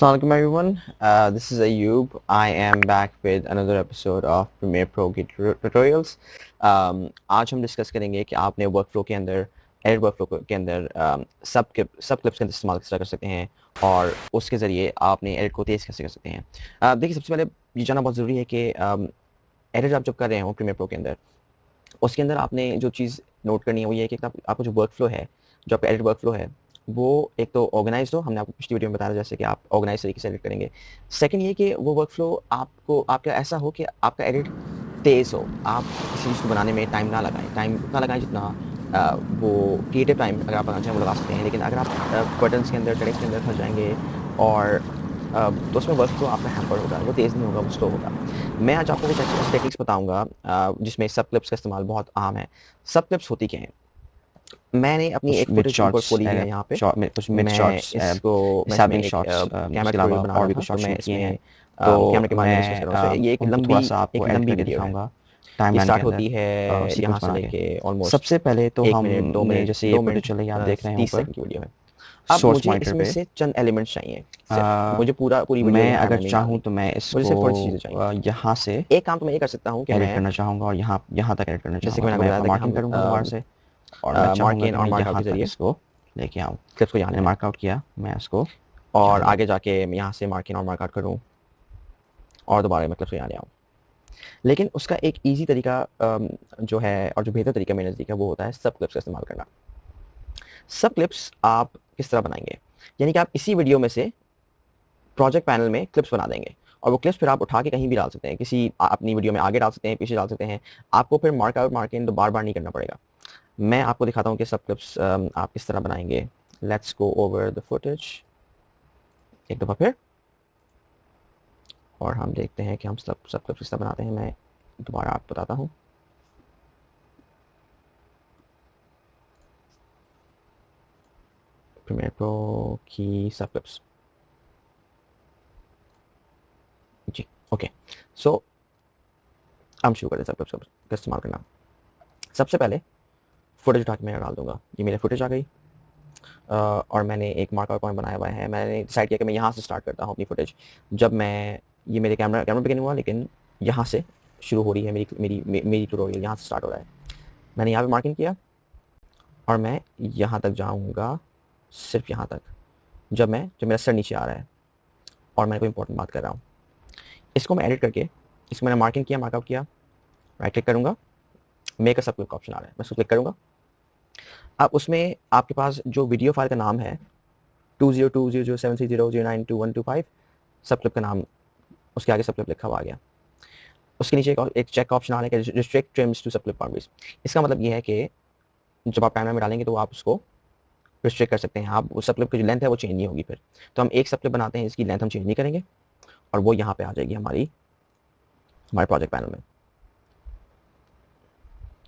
Assalamualaikum everyone. This is Ayub. I am back with another episode of Premiere Pro की tutorials. आज हम discuss करेंगे कि आपने वर्कफ्लो के अंदर एडिट वर्कफ्लो के अंदर सब क्लिप्स का इस्तेमाल किस तरह कर सकते हैं और उसके ज़रिए आपने एडिट को तेज़ कैसे कर सकते हैं। देखिए, सबसे पहले ये जानना बहुत ज़रूरी है कि एडिट आप जब कर रहे हो प्रीमियर प्रो के अंदर, उसके अंदर आपने जो चीज़ नोट करनी है वो ये है कि आपका जो वर्कफ्लो है, जो आपका एडिट वर्कफ्लो है, वो एक तो ऑर्गेनाइज हो। हमने आपको पिछली वीडियो में बताया जैसे कि आप ऑर्गेनाइज तरीके से एडिट करेंगे। सेकंड ये कि वो वर्कफ्लो आपका ऐसा हो कि आपका एडिट तेज़ हो, आप किसी चीज़ को बनाने में टाइम ना लगाएं जितना वो क्रिएटिव टाइम अगर आप बनाना चाहें वो लगा सकते हैं। लेकिन अगर आप बटन्स के अंदर, टेक्स्ट के अंदर फंस जाएंगे और तो उसमें वर्कफ्लो आपका हैम्पर होगा, वो तेज़ नहीं होगा, वो स्लो होगा। मैं आज आपको कुछ ऐसी टेक्निक्स बताऊंगा जिसमें सब क्लिप्स का इस्तेमाल बहुत आम है। सब क्लिप्स होती क्या हैं? मैंने अपनी एक फुटेज ऊपर खोली है यहाँ पे। कुछ मैं मिड शॉट्स इसको एस्टैब्लिशिंग एक शॉट्स कैमरा इसके अलावा बना और रहा भी था, कुछ तो शॉट्स मैं शूट किए हैं। इसमें कैमरे के तो माध्यम से डिस्कस मैं कर रहा हूँ। ये उनको थोड़ा सा आपको एडिट करके वीडियो है। दिखाऊंगा ये टाइमलाइन के स्टार्ट होती अंदर है यहाँ सीक्वेंस से बना के। लेके ऑलमोस्ट सबसे पहले तो 1 मिनट, 2 हमने मिनट, जैसे ये 2 फुटेज मिनट चल रही है, आप देख रहे हैं 30 ऊपर सेकंड की वीडियो है। अब सोर्स मुझे मॉनिटर इसमें पे। से चंद एलिमेंट्स चाहिए सिर्फ। आ, मुझे पूरी वीडियो मैं यहाँ अगर टाइमलाइन नहीं चाहूँ डालनी। तो मैं मुझे इसको सिर्फ थोड़ी सी चीज़ें चाहिए। यहाँ से एक काम तो मैं ये कर सकता हूँ कि एडिट मैं, करना चाहूँगा और यहाँ तक एडिट करना जैसे कि चाहूँगा। मैंने तो आपको मैं बताया था कि मार्किंग करूँगा दोबारा हम से और मैं मार्क चाहूँगा इन कि और मैं मार्क आउट यहाँ के तक जरिए इसको लेके आऊँ। क्लिप्स को यहाँ मैंने लेना है मार्कआउट किया, मैं इसको और यहाँ ले आगे जाके मैं यहाँ से मार्क इन और मार्क आउट करूँ और दोबारा मैं क्लिप्स को यहाँ ले आऊँ। लेकिन उसका एक ईजी तरीका जो है और जो बेहतर तरीका मैंने नज़दीक है वो होता है सब क्लिप्स का इस्तेमाल करना। सब क्लिप्स आप किस तरह बनाएंगे, यानी कि आप इसी वीडियो में से प्रोजेक्ट पैनल में क्लिप्स बना देंगे और वो क्लिप्स फिर आप उठा के कहीं भी डाल सकते हैं, किसी अपनी वीडियो में आगे डाल सकते हैं, पीछे डाल सकते हैं। आपको फिर मार्क आउट मार्क इन तो बार बार नहीं करना पड़ेगा। मैं आपको दिखाता हूँ कि सब क्लिप्स आप किस तरह बनाएंगे। Let's go over the footage एक दफ़ा फिर और हम देखते हैं कि हम सब क्लिप्स किस तरह बनाते हैं। मैं दोबारा आपको बताता हूँ। प्रीमियर प्रो की सब क्लिप्स, जी ओके। सो हम शुरू करते हैं सब क्लिप्स का इस्तेमाल करना। सबसे पहले फुटेज उठा के मैं डाल दूंगा। ये मेरी फुटेज आ गई और मैंने एक मार्कआउट पॉइंट बनाया हुआ है। मैंने डिसाइड किया कि मैं यहाँ से स्टार्ट करता हूँ अपनी फुटेज। जब मैं, ये मेरे कैमरा पे नहीं हुआ, लेकिन यहाँ से शुरू हो रही है मेरी ट्यूटोरियल, यहाँ से स्टार्ट हो रहा है। मैंने यहाँ पे मार्किंग किया और मैं यहाँ तक जाऊँगा, सिर्फ यहाँ तक, जब मेरा सर नीचे आ रहा है और मैं कोई इंपॉर्टेंट बात कर रहा हूँ। इसको मैं एडिट करके, इसको मैंने मार्किंग किया, मार्कआउट किया, राइट क्लिक करूँगा, मेक अ सब क्लिप का ऑप्शन आ रहा है, मैं उसको क्लिक करूँगा। अब उसमें आपके पास जो वीडियो फाइल का नाम है 20200730092125, सब क्लिप का नाम, उसके आगे सब क्लिप लिखा हुआ आ गया। उसके नीचे एक चेक का ऑप्शन आ रहा है कि रिस्ट्रिक्ट ट्रिम्स टू सब क्लिप बाउंड्रीज। इसका मतलब ये है कि जब आप कैमरा में डालेंगे तो आप उसको रिस्ट्रिक्ट कर सकते हैं। आप उस सब क्लिप की जो लेंथ है वो चेंज नहीं होगी। फिर तो हम एक सब क्लिप बनाते हैं, इसकी लेंथ हम चेंज नहीं करेंगे और वो यहाँ पे आ जाएगी हमारे प्रोजेक्ट पैनल में।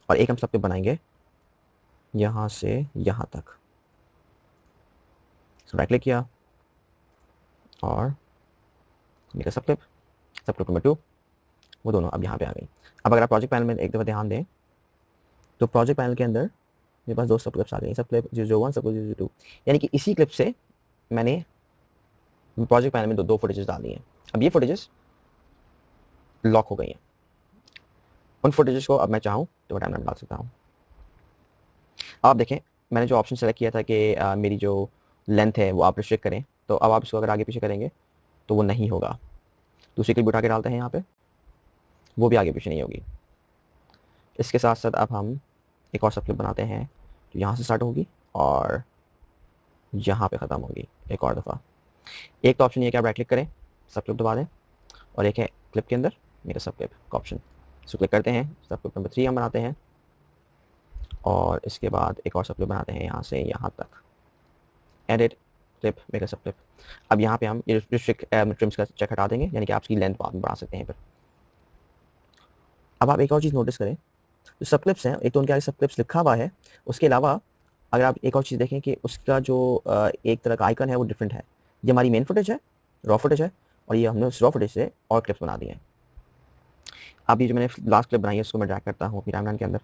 और एक हम सब क्लिप बनाएंगे यहाँ से यहाँ तक। राइट क्लिक किया और मेरा सब क्लिप नंबर 2, वो दोनों अब यहाँ पे आ गई। अब अगर आप प्रोजेक्ट पैनल में एक दफ़ा ध्यान दें तो प्रोजेक्ट पैनल के अंदर मेरे पास 2 सब क्लिप्स आ गई। सब क्लिप 001, सब क्लिप 002, यानी कि इसी क्लिप से मैंने प्रोजेक्ट पैनल में दो फुटेजेस डाल दी हैं। अब ये फुटेजेस लॉक हो गई हैं। उन फुटेजेस को अब मैं चाहूँ तो टाइमलाइन में डाल सकता हूँ। आप देखें, मैंने जो ऑप्शन सेलेक्ट किया था कि मेरी जो लेंथ है वो आप रिस्ट्रिक्ट करें, तो अब आप इसको अगर आगे पीछे करेंगे तो वो नहीं होगा। दूसरी क्लिप उठा के डालते हैं यहाँ पे, वो भी आगे पीछे नहीं होगी। इसके साथ साथ अब हम एक और सब क्लिप बनाते हैं तो यहाँ से स्टार्ट होगी और यहाँ पे ख़त्म होगी एक और दफ़ा। एक तो ऑप्शन ये कि आप राइट क्लिक करें, सब क्लिप दबा दें, और एक है क्लिप के अंदर मेरा सब क्लिप का ऑप्शन, इसको क्लिक करते हैं। सब क्लिप नंबर 3 हम बनाते हैं और इसके बाद एक और सब क्लिप बनाते हैं यहाँ से यहाँ तक। एडिट क्लिप, मेरा सब क्लिप। अब यहाँ पे हम रिस्ट्रिक्ट ट्रिम्स का चेक हटा देंगे, यानी कि आप इसकी लेंथ बाद में बढ़ा सकते हैं फिर। अब आप एक और चीज़ नोटिस करें, जो सब क्लिप्स हैं, एक तो उनके आगे सब क्लिप्स लिखा हुआ है, उसके अलावा अगर आप एक और चीज़ देखें कि उसका जो एक तरह का आइकन है वो डिफरेंट है। ये हमारी मेन फुटेज है, रॉ फुटेज है, और ये हमने उस रॉ फुटेज से और क्लिप्स बना दिए हैं। अब ये जो मैंने लास्ट क्लिप बनाई है उसको मैं ड्रैग करता हूँ अपनी टाइमलाइन के अंदर,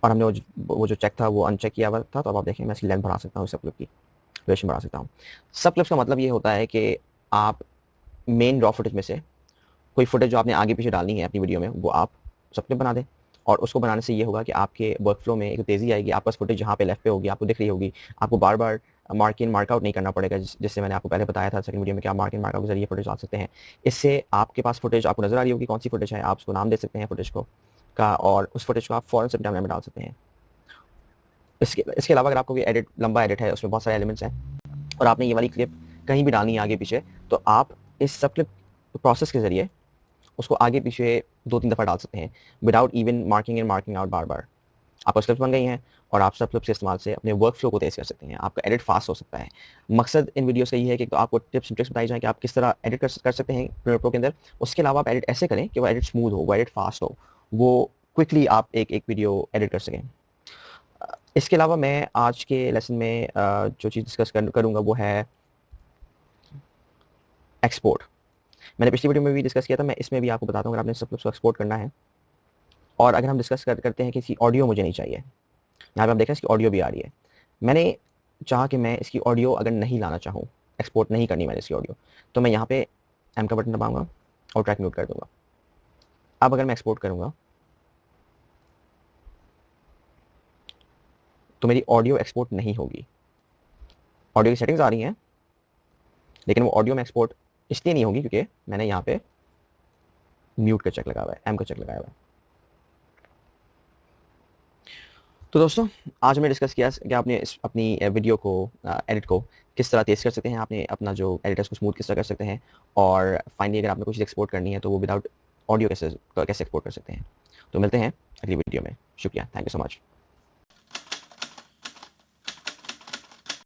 और हमने वो जो चेक था वो अनचेक किया था। तो अब आप देखें, मैं इसकी लेंथ बढ़ा सकता हूँ, सब क्लिप की ड्यूरेशन बढ़ा सकता हूँ। सब क्लिप्स का मतलब ये होता है कि आप मेन रॉ फुटेज में से कोई फुटेज जो आपने आगे पीछे डालनी है अपनी वीडियो में वो आप सब क्लिप बना दें। और उसको बनाने से ये होगा कि आपके वर्क फ्लो में एक तेज़ी आएगी, आपके पास फुटेज जहाँ पे लेफ्ट पे होगी आपको दिख रही होगी, आपको बार बार मार्क इन मार्क आउट नहीं करना पड़ेगा, जिससे मैंने आपको पहले बताया था सेकंड वीडियो में कि आप मार्क इन मार्क आउट के जरिए फुटेज डाल सकते हैं। इससे आपके पास फुटेज आपको नजर आ रही होगी कौन सी फुटेज है, आप उसको नाम दे सकते हैं फुटेज को का, और उस फुटेज को आप फौरन से टाइमलाइन में डाल सकते हैं। इसके अलावा अगर आपको कोई एडिट लंबा एडिट है उसमें बहुत सारे एलिमेंट्स हैं और आपने ये वाली क्लिप कहीं भी डालनी है आगे पीछे, तो आप इस सब क्लिप प्रोसेस के जरिए उसको आगे पीछे 2-3 दफ़ा डाल सकते हैं without even marking in marking out बार बार। आपको स्क्रिप्ट बन गई हैं और आप सब क्लिप्स के इस्तेमाल से अपने वर्क फ्लो को तेज़ कर सकते हैं, आपका एडिट फास्ट हो सकता है। मकसद इन वीडियोस का ये है कि तो आपको टिप्स एंड ट्रिक्स बताई जाए कि आप किस तरह एडिट कर सकते हैं प्रीमियर प्रो के अंदर। उसके अलावा आप एडिट ऐसे करें कि वो एडिट स्मूथ हो, वो एडिट फास्ट हो, वो क्विकली आप एक एक वीडियो एडिट कर सकें। इसके अलावा मैं आज के लेसन में जो चीज़ डिस्कस करूँगा वो है एक्सपोर्ट। मैंने पिछली वीडियो में भी डिस्कस किया था, मैं इसमें भी आपको बताता हूँ अगर आपने सब कुछ एक्सपोर्ट करना है। और अगर हम डिस्कस करते हैं कि इसकी ऑडियो मुझे नहीं चाहिए, यहाँ पे आप देख रहे हैं इसकी ऑडियो भी आ रही है। मैंने चाहा कि मैं इसकी ऑडियो अगर नहीं लाना चाहूँ, एक्सपोर्ट नहीं करनी मैंने इसकी ऑडियो, तो मैं यहाँ पे एम का बटन दबाऊंगा और ट्रैक म्यूट कर दूंगा। अब अगर मैं एक्सपोर्ट करूँगा तो मेरी ऑडियो एक्सपोर्ट नहीं होगी। ऑडियो की सेटिंग्स आ रही हैं लेकिन वो ऑडियो में एक्सपोर्ट इसलिए नहीं होगी क्योंकि मैंने यहाँ पे म्यूट का चेक लगा हुआ है, एम का चेक लगाया हुआ है। तो दोस्तों आज हमने डिस्कस किया कि आपने अपनी वीडियो को एडिट को किस तरह तेज़ कर सकते हैं, आपने अपना जो एडिटर्स को स्मूथ किस तरह कर सकते हैं, और फाइनली अगर आपने कुछ एक्सपोर्ट करनी है तो वो विदाउट ऑडियो कैसे एक्सपोर्ट कर सकते हैं। तो मिलते हैं अगली वीडियो में। शुक्रिया, थैंक यू सो मच।